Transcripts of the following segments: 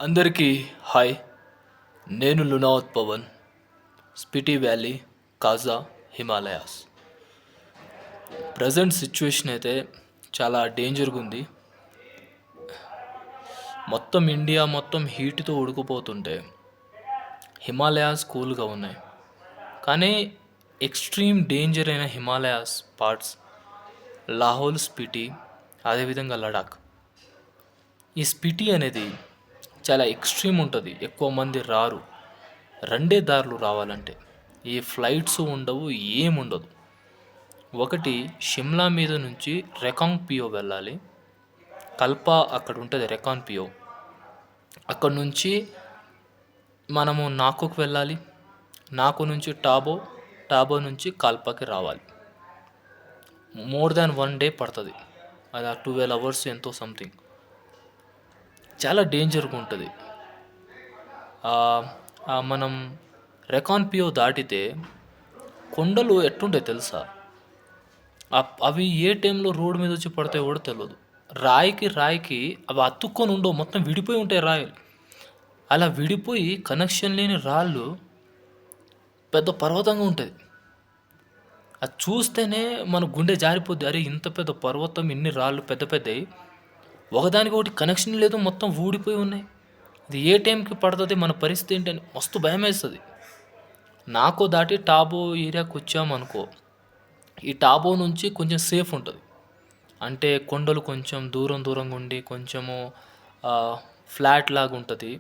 అందరికీ హాయ్. నేను లునావత్ పవన్. స్పిటి వ్యాలీ, కాజా, Himalayas. Present situation అయితే చాలా డేంజర్గా ఉంది. మొత్తం ఇండియా మొత్తం హీట్తో ఉడికిపోతుంటే హిమాలయాస్ కూల్గా ఉన్నాయి. కానీ ఎక్స్ట్రీమ్ డేంజర్ అయిన హిమాలయాస్ పార్ట్స్ లాహోల్, స్పిటి, అదేవిధంగా లడాక్. ఈ స్పిటి అనేది చాలా ఎక్స్ట్రీమ్ ఉంటుంది. ఎక్కువ మంది రారు. రెండే దారులు రావాలంటే. ఏ ఫ్లైట్స్ ఉండవు, ఏముండదు. ఒకటి షిమ్లా మీద నుంచి రెకాంగ్ పియో వెళ్ళాలి. కల్పా అక్కడ ఉంటుంది, రెకాన్ పియో. అక్కడ నుంచి మనము నాకుకు వెళ్ళాలి. నాకు నుంచి టాబో, టాబో నుంచి కల్పాకి రావాలి. మోర్ దాన్ 1 డే పడుతుంది. అది 12 అవర్స్ ఎంతో సంథింగ్. చాలా డేంజర్గా ఉంటుంది. మనం రెకాన్ పియో దాటితే కొండలు ఎట్టుంటాయి తెలుసా? అవి ఏ టైంలో రోడ్డు మీద వచ్చి పడతాయో కూడా తెలియదు. రాయికి అవి అతుక్కొని ఉండవు, మొత్తం విడిపోయి ఉంటాయి రాయలు. అలా విడిపోయి కనెక్షన్ లేని రాళ్ళు పెద్ద పర్వతంగా ఉంటుంది. అది చూస్తేనే మన గుండె జారిపోద్ది. అరే ఇంత పెద్ద పర్వతం, ఇన్ని రాళ్ళు పెద్ద పెద్దవి, ఒకదానికి ఒకటి కనెక్షన్ లేదు, మొత్తం ఊడిపోయి ఉన్నాయి. ఇది ఏ టైంకి పడుతుంది, మన పరిస్థితి ఏంటని మస్తు భయం వేస్తుంది. నాకో దాటి టాబో ఏరియాకి వచ్చామనుకో, ఈ టాబో నుంచి కొంచెం సేఫ్ ఉంటుంది. అంటే కొండలు కొంచెం దూరంగా ఉండి కొంచెము ఫ్లాట్ లాగా ఉంటుంది.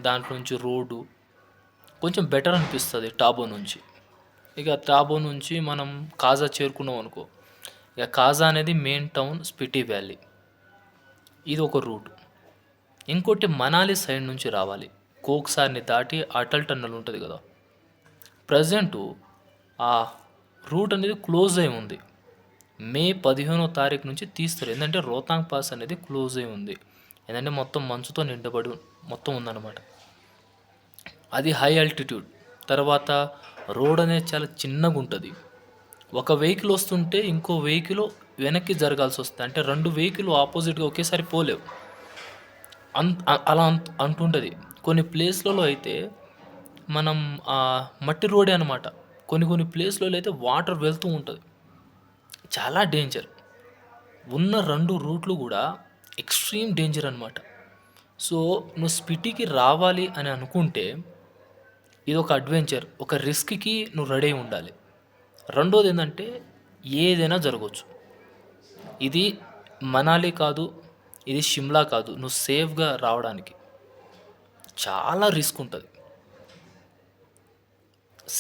దాంట్లో నుంచి రోడ్డు కొంచెం బెటర్ అనిపిస్తుంది టాబో నుంచి. ఇక టాబో నుంచి మనం కాజా చేరుకున్నాం అనుకో, ఇక కాజా అనేది మెయిన్ టౌన్ స్పిటి వ్యాలీ. ఇది ఒక రూట్. ఇంకోటి మనాలి సైడ్ నుంచి రావాలి. కోక్సార్ని దాటి అటల్ టన్నల్ ఉంటుంది కదా. ప్రజెంటు ఆ రూట్ అనేది క్లోజ్ అయి ఉంది. మే 15వ తారీఖు నుంచి తీస్తారు. ఏంటంటే రోహతాంగ్ పాస్ అనేది క్లోజ్ అయి ఉంది. ఏంటంటే మొత్తం మంచుతో నిండబడి మొత్తం ఉందన్నమాట. అది హై ఆల్టిట్యూడ్. తర్వాత రోడ్ అనేది చాలా చిన్నగా ఉంటుంది. ఒక వెహికల్ వస్తుంటే ఇంకో వెహికల్ వెనక్కి జరగాల్సి వస్తుంది. అంటే 2 వెహికల్ ఆపోజిట్గా ఒకేసారి పోలేవు. అలా అంటుంటుంది. కొన్ని ప్లేస్లలో అయితే మనం మట్టి రోడే అనమాట. కొన్ని ప్లేస్లలో అయితే వాటర్ వెళ్తూ ఉంటుంది. చాలా డేంజర్. ఉన్న 2 రూట్లు కూడా ఎక్స్ట్రీమ్ డేంజర్ అనమాట. సో నువ్వు స్పిటికి రావాలి అని అనుకుంటే ఇది ఒక అడ్వెంచర్, ఒక రిస్క్కి నువ్వు రెడీ ఉండాలి. రెండోది ఏంటంటే ఏదైనా జరగవచ్చు. ఇది మనాలి కాదు, ఇది షిమ్లా కాదు. నువ్వు సేఫ్గా రావడానికి చాలా రిస్క్ ఉంటుంది.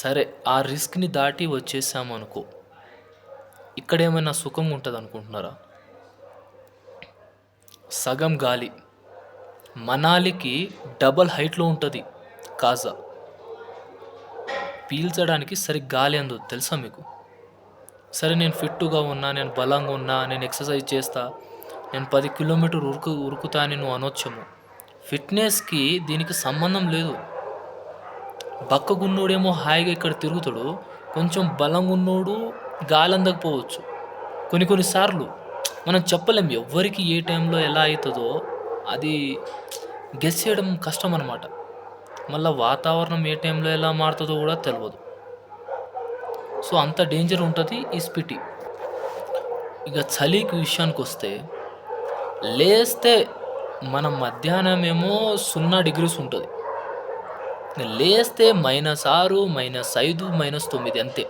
సరే, ఆ రిస్క్ని దాటి వచ్చేసాము అనుకో, ఇక్కడ ఏమైనా సుఖంగా ఉంటుంది అనుకుంటున్నారా? సగం గాలి. మనాలికి డబల్ హైట్లో ఉంటుంది కాజా. పీల్చడానికి సరిగ్గా గాలి అందదు తెలుసా మీకు? సరే, నేను ఫిట్గా ఉన్నా, నేను బలంగా ఉన్నా, నేను ఎక్సర్సైజ్ చేస్తా, నేను 10 కిలోమీటర్ ఉరుకుతా అని నువ్వు అనొచ్చేమో. ఫిట్నెస్కి దీనికి సంబంధం లేదు. బక్కగున్నోడేమో హాయిగా ఇక్కడ తిరుగుతాడు, కొంచెం బలంగా ఉన్నోడు గాలి అందకపోవచ్చు. కొన్నిసార్లు మనం చెప్పలేం ఎవరికి ఏ టైంలో ఎలా అవుతుందో. అది గెస్ చేయడం కష్టం అన్నమాట. మళ్ళీ వాతావరణం ఏ టైంలో ఎలా మారుతుందో కూడా తెలియదు. సో అంత డేంజర్ ఉంటుంది ఈ స్పిటి. ఇక చలికి విషయానికి వస్తే, లేస్తే మనం మధ్యాహ్నం ఏమో 0 degrees ఉంటుంది. లేస్తే -6, -5, -9 అంతే.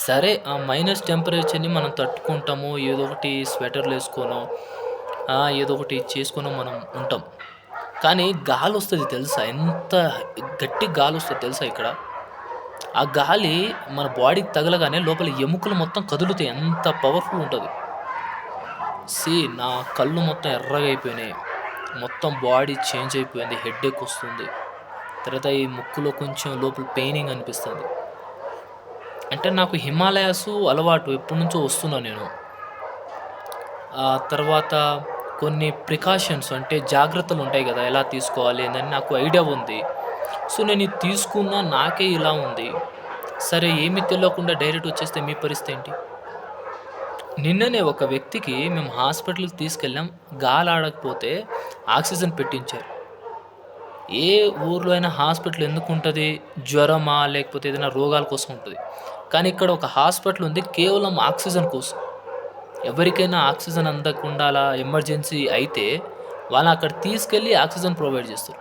సరే, ఆ మైనస్ టెంపరేచర్ని మనం తట్టుకుంటాము. ఏదో ఒకటి స్వెటర్లు వేసుకోనో ఏదో ఒకటి చేసుకునో మనం ఉంటాం. కానీ గాలి వస్తుంది తెలుసా? ఎంత గట్టి గాలి వస్తుంది తెలుసా ఇక్కడ? ఆ గాలి మన బాడీకి తగలగానే లోపల ఎముకలు మొత్తం కదులుతాయి. ఎంత పవర్ఫుల్ ఉంటుంది. నా కళ్ళు మొత్తం ఎర్రగా అయిపోయినాయి, మొత్తం బాడీ చేంజ్ అయిపోయింది, హెడేక్ వస్తుంది. తర్వాత ఈ ముక్కులో కొంచెం లోపల పెయినింగ్ అనిపిస్తుంది. అంటే నాకు హిమాలయాస్ అలవాటు, ఎప్పటి నుంచో వస్తున్నా నేను. తర్వాత కొన్ని ప్రికాషన్స్ అంటే జాగ్రత్తలు ఉంటాయి కదా, ఎలా తీసుకోవాలి అని నాకు ఐడియా ఉంది. సో నేను ఇది తీసుకున్నా, నాకే ఇలా ఉంది. సరే, ఏమీ తెలియకుండా డైరెక్ట్ వచ్చేస్తే మీ పరిస్థితి ఏంటి? నిన్ననే ఒక వ్యక్తికి మేము హాస్పిటల్కి తీసుకెళ్ళాం. గాలి ఆడకపోతే ఆక్సిజన్ పెట్టించారు. ఏ ఊర్లో అయినా హాస్పిటల్ ఎందుకు ఉంటుంది? జ్వరమా లేకపోతే ఏదైనా రోగాల కోసం ఉంటుంది. కానీ ఇక్కడ ఒక హాస్పిటల్ ఉంది కేవలం ఆక్సిజన్ కోసం. ఎవరికైనా ఆక్సిజన్ అందకుండా అలా ఎమర్జెన్సీ అయితే వాళ్ళని అక్కడ తీసుకెళ్ళి ఆక్సిజన్ ప్రొవైడ్ చేస్తారు.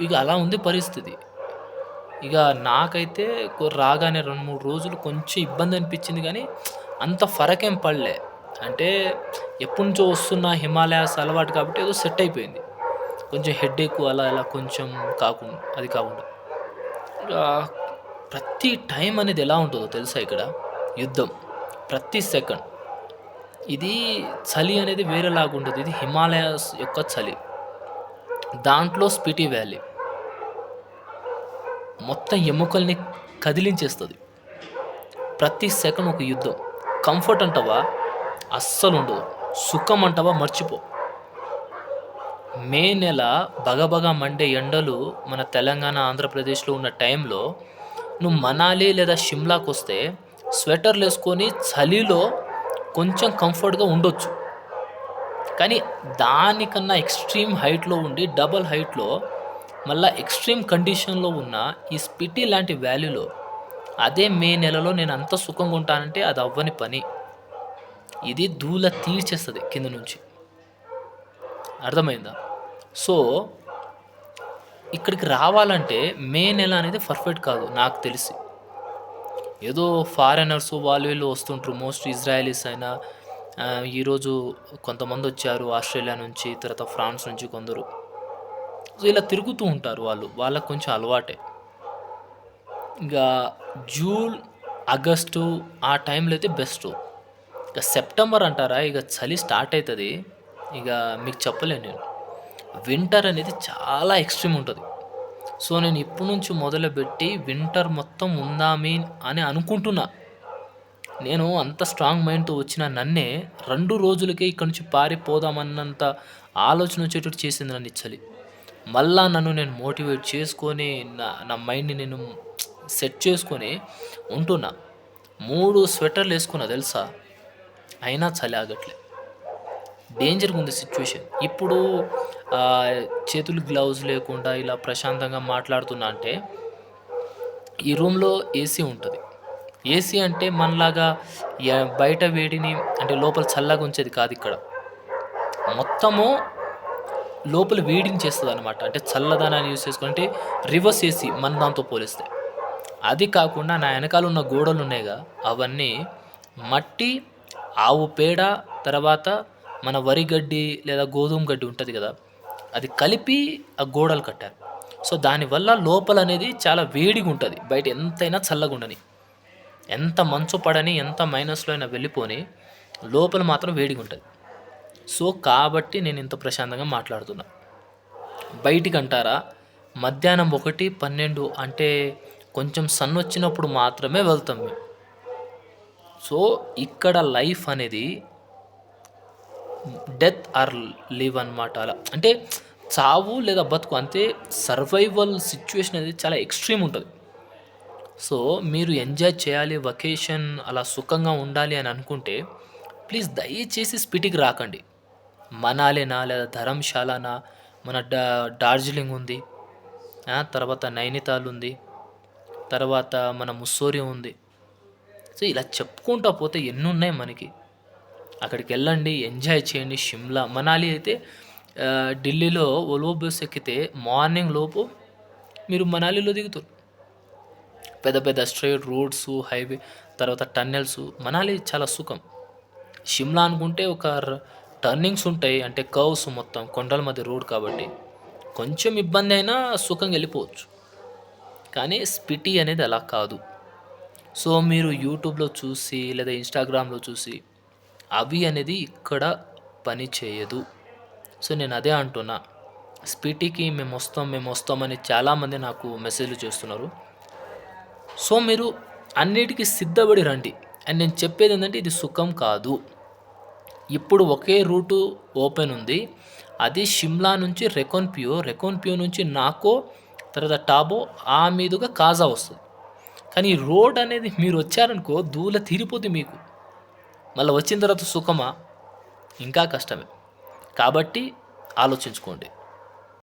ఇక అలా ఉంది పరిస్థితి. ఇక నాకైతే రాగానే 2, 3 రోజులు కొంచెం ఇబ్బంది అనిపించింది కానీ అంత ఫరకేం పడలే. అంటే ఎప్పటినుంచో వస్తున్న హిమాలయాస్ అలవాటు కాబట్టి ఏదో సెట్ అయిపోయింది. కొంచెం హెడేక్ అలా ఇలా కొంచెం కాకుండా. ఇక ప్రతి టైం అనేది ఎలా ఉంటుందో తెలుసా ఇక్కడ? యుద్ధం. ప్రతి సెకండ్. ఇది చలి అనేది వేరేలాగుండదు. ఇది హిమాలయాస్ యొక్క చలి. దాంట్లో స్పిటి వ్యాలీ. మొత్తం ఎముకల్ని కదిలించేస్తుంది. ప్రతి సెకండ్ ఒక యుద్ధం. కంఫర్ట్ అంటావా? అస్సలు ఉండదు. సుఖం అంటావా? మర్చిపో. మే నెల బగబగ మండే ఎండలు మన తెలంగాణ, ఆంధ్రప్రదేశ్లో ఉన్న టైంలో నువ్వు మనాలి లేదా షిమ్లాకి వస్తే స్వెటర్లు వేసుకొని చలిలో కొంచెం కంఫర్ట్గా ఉండొచ్చు. కానీ దానికన్నా ఎక్స్ట్రీమ్ హైట్లో ఉండి డబల్ హైట్లో మళ్ళీ ఎక్స్ట్రీమ్ కండిషన్లో ఉన్న ఈ స్పిటి లాంటి వ్యాలీలో అదే మే నెలలో నేను అంత సుఖంగా ఉంటానంటే అది అవ్వని పని. ఇది ధూళ తీర్చేస్తుంది కింద నుంచి. అర్థమైందా? సో ఇక్కడికి రావాలంటే మే నెల అనేది పర్ఫెక్ట్ కాదు నాకు తెలిసి. ఏదో ఫారెనర్స్ వాళ్ళు వీళ్ళు వస్తుంటారు. మోస్ట్ ఇజ్రాయలీస్ అయినా ఈరోజు కొంతమంది వచ్చారు ఆస్ట్రేలియా నుంచి, తర్వాత ఫ్రాన్స్ నుంచి కొందరు. సో ఇలా తిరుగుతూ ఉంటారు వాళ్ళకు కొంచెం అలవాటే. ఇంకా జూన్, ఆగస్టు ఆ టైంలో అయితే బెస్ట్. ఇక సెప్టెంబర్ అంటారా, ఇక చలి స్టార్ట్ అవుతుంది. ఇక మీకు చెప్పలేను నేను. వింటర్ అనేది చాలా ఎక్స్ట్రీమ్ ఉంటుంది. సో నేను ఇప్పటి నుంచి మొదలుపెట్టి వింటర్ మొత్తం ఉందామి అని అనుకుంటున్నా. నేను అంత స్ట్రాంగ్ మైండ్తో వచ్చిన నన్నే 2 రోజులకే ఇక్కడి నుంచి పారిపోదామన్నంత ఆలోచన వచ్చేటట్టు చేసింది నన్ను చలి. మళ్ళా నన్ను నేను మోటివేట్ చేసుకొని నా మైండ్ని నేను సెట్ చేసుకొని ఉంటున్నా. 3 స్వెటర్లు వేసుకున్నా తెలుసా, అయినా చలి ఆగట్లే. డేంజర్గా ఉంది సిచ్యువేషన్. ఇప్పుడు చేతులు గ్లౌజ్ లేకుండా ఇలా ప్రశాంతంగా మాట్లాడుతున్నా అంటే ఈ రూమ్లో ఏసీ ఉంటుంది. ఏసీ అంటే మనలాగా బయట వేడిని అంటే లోపల చల్లగా ఉంచేది కాదు. ఇక్కడ మొత్తము లోపల వేడిని చేస్తుంది అనమాట. అంటే చల్లదనాన్ని యూస్ చేసుకుంటే రివర్స్ ఏసీ మన దాంతో పోలిస్తే. అది కాకుండా నా వెనకాల ఉన్న గోడలు ఉన్నాయిగా, అవన్నీ మట్టి, ఆవు పేడ, తర్వాత మన వరి గడ్డి లేదా గోధుమ గడ్డి ఉంటుంది కదా, అది కలిపి ఆ గోడలు కట్టారు. సో దానివల్ల లోపల అనేది చాలా వేడిగా ఉంటుంది. బయట ఎంతైనా చల్లగా ఉండని, ఎంత మంచు పడని, ఎంత మైనస్లో అయినా వెళ్ళిపోని, లోపల మాత్రం వేడిగా ఉంటుంది. సో కాబట్టి నేను ఇంత ప్రశాంతంగా మాట్లాడుతున్నా. బయటికి అంటారా, మధ్యాహ్నం 1, 12 అంటే కొంచెం సన్ వచ్చినప్పుడు మాత్రమే వెళ్తాం మేము. సో ఇక్కడ లైఫ్ అనేది డెత్ ఆర్ లివ్ అన్నమాట. అలా అంటే చావు లేదా బతుకు అంతే. సర్వైవల్ సిచ్యువేషన్ అనేది చాలా ఎక్స్ట్రీమ్ ఉంటుంది. సో మీరు ఎంజాయ్ చేయాలి, వెకేషన్ అలా సుఖంగా ఉండాలి అని అనుకుంటే ప్లీజ్ దయచేసి స్పిటికి రాకండి. మనాలినా లేదా ధర్మశాలనా, మన డార్జిలింగ్ ఉంది, తర్వాత నైనితాల్ ఉంది, తర్వాత మన ముస్సోరి ఉంది. సో ఇలా చెప్పుకుంటా పోతే ఎన్ని ఉన్నాయి మనకి. అక్కడికి వెళ్ళండి, ఎంజాయ్ చేయండి. షిమ్లా, మనాలి అయితే ఢిల్లీలో ఓల్వో బస్ ఎక్కితే మార్నింగ్ లోపు మీరు మనాలిలో దిగుతారు. పెద్ద పెద్ద స్ట్రైట్ రోడ్స్, హైవే, తర్వాత టన్నెల్స్. మనాలి చాలా సుఖం. షిమ్లా అనుకుంటే ఒక టర్నింగ్స్ ఉంటాయి, అంటే కర్వ్స్, మొత్తం కొండల మధ్య రోడ్ కాబట్టి కొంచెం ఇబ్బంది అయినా సుఖంగా వెళ్ళిపోవచ్చు. కానీ స్పిటి అనేది అలా కాదు. సో మీరు యూట్యూబ్లో చూసి లేదా ఇన్స్టాగ్రామ్లో చూసి అవి అనేది ఇక్కడ పని చేయదు. సో నేను అదే అంటున్నా. స్పిటికి మేము వస్తామని చాలామంది నాకు మెసేజ్లు చేస్తున్నారు. సో మీరు అన్నిటికీ సిద్ధపడి రండి. అండ్ నేను చెప్పేది ఏంటంటే ఇది సుఖం కాదు. ఇప్పుడు ఒకే రూటు ఓపెన్ ఉంది, అది షిమ్లా నుంచి రెకోన్పియో నుంచి నాకో, తర్వాత టాబో, ఆ మీదుగా కాజా వస్తుంది. కానీ ఈ రోడ్ అనేది మీరు వచ్చారనుకో దూల తీరిపోతుంది మీకు. మళ్ళీ వచ్చిన తర్వాత సుఖమా? ఇంకా కష్టమే. కాబట్టి ఆలోచించుకోండి.